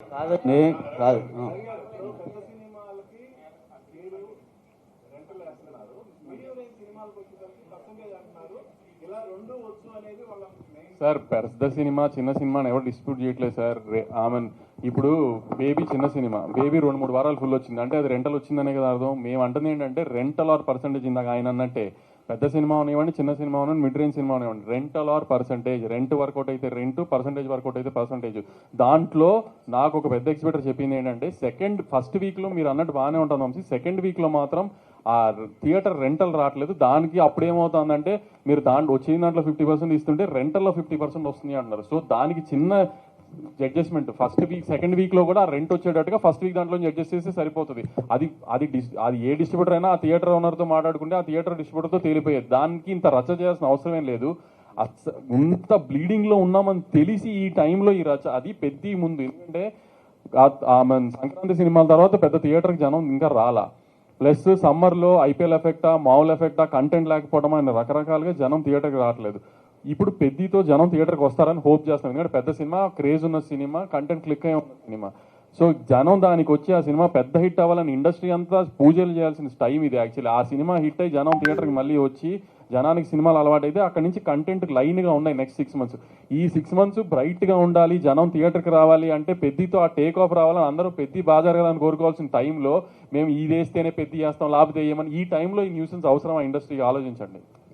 కాదండి కాదు. సార్ పెద్ద సినిమా చిన్న సినిమాని ఎవరు డిస్ప్యూట్ చేయట్లేదు సార్. ఆమె ఇప్పుడు బేబీ చిన్న సినిమా, బేబీ 2-3 వారాలు ఫుల్ వచ్చింది అంటే అది రెంటల్ వచ్చిందనే కదా అర్థం. మేము అంటుంది ఏంటంటే రెంటల్ ఆర్ పర్సెంటేజ్ ఇందాక ఆయన అన్నట్టే, పెద్ద సినిమా uniవ్వండి, చిన్న సినిమా uniవ్వండి, మిడ్ రేంజ్ సినిమా uniవ్వండి, rental or percentage, rent work out అయితే రెంట్, పర్సెంటేజ్ వర్కౌట్ అయితే పర్సెంటేజ్. దాంట్లో నాకు ఒక పెద్ద ఎక్స్పెక్టర్ చెప్పింది ఏంటంటే ఫస్ట్ వీక్లో మీరు అన్నట్టు బాగానే ఉంటుంది వంశీ, సెకండ్ వీక్లో మాత్రం ఆ థియేటర్ రెంటల్ రావట్లేదు. దానికి అప్పుడు ఏమవుతుందంటే మీరు వచ్చిన దాంట్లో 50% ఇస్తుంటే రెంటల్లో 50% వస్తుంది అంటున్నారు. సో దానికి చిన్న అడ్జస్ట్మెంట్ ఫస్ట్ వీక్ సెకండ్ వీక్లో కూడా రెంట్ వచ్చేటట్టుగా ఫస్ట్ వీక్ దాంట్లో అడ్జస్ట్ చేస్తే సరిపోతుంది. అది ఏ డిస్ట్రిబ్యూటర్ అయినా ఆ థియేటర్ ఓనర్తో మాట్లాడుకుంటే ఆ థియేటర్ డిస్ట్రిబ్యూటర్తో తేలిపోయేది. దానికి ఇంత రచ్చ చేయాల్సిన అవసరం ఏం లేదు. ఇంత బ్లీడింగ్లో ఉన్నామని తెలిసి ఈ టైంలో ఈ రచ్చ అది పెద్ద ముందు. ఎందుకంటే సంక్రాంతి సినిమాల తర్వాత పెద్ద థియేటర్కి జనం ఇంకా రాలా. ప్లస్ సమ్మర్లో ఐపీఎల్ ఎఫెక్టా, మామూలు ఎఫెక్టా, కంటెంట్ లేకపోవడం అని రకరకాలుగా జనం థియేటర్కి రావట్లేదు. ఇప్పుడు పెద్దతో జనం థియేటర్కి వస్తారని హోప్ చేస్తాం. ఎందుకంటే పెద్ద సినిమా, క్రేజ్ ఉన్న సినిమా, కంటెంట్ క్లిక్ అయి ఉన్న సినిమా. సో జనం దానికి వచ్చి ఆ సినిమా పెద్ద హిట్ అవ్వాలని ఇండస్ట్రీ అంతా పూజలు చేయాల్సిన టైం ఇది యాక్చువల్లీ. ఆ సినిమా హిట్ అయ్యి జనం థియేటర్కి మళ్ళీ వచ్చి జనానికి సినిమాలు అలవాటు అయితే అక్కడి నుంచి కంటెంట్ లైన్గా ఉన్నాయి నెక్స్ట్ 6 months. ఈ 6 months బ్రైట్గా ఉండాలి, జనం థియేటర్కి రావాలి అంటే పెద్దతో ఆ టేక్ ఆఫ్ రావాలని అందరూ పెద్ద బాగా జరగాలని కోరుకోవాల్సిన టైంలో మేము ఇది వేస్తేనే పెద్ద చేస్తాం లేకపోతే ఏమని ఈ టైంలో ఈ న్యూసెన్స్ అవసరం ఇండస్ట్రీకి ఆలోచించండి.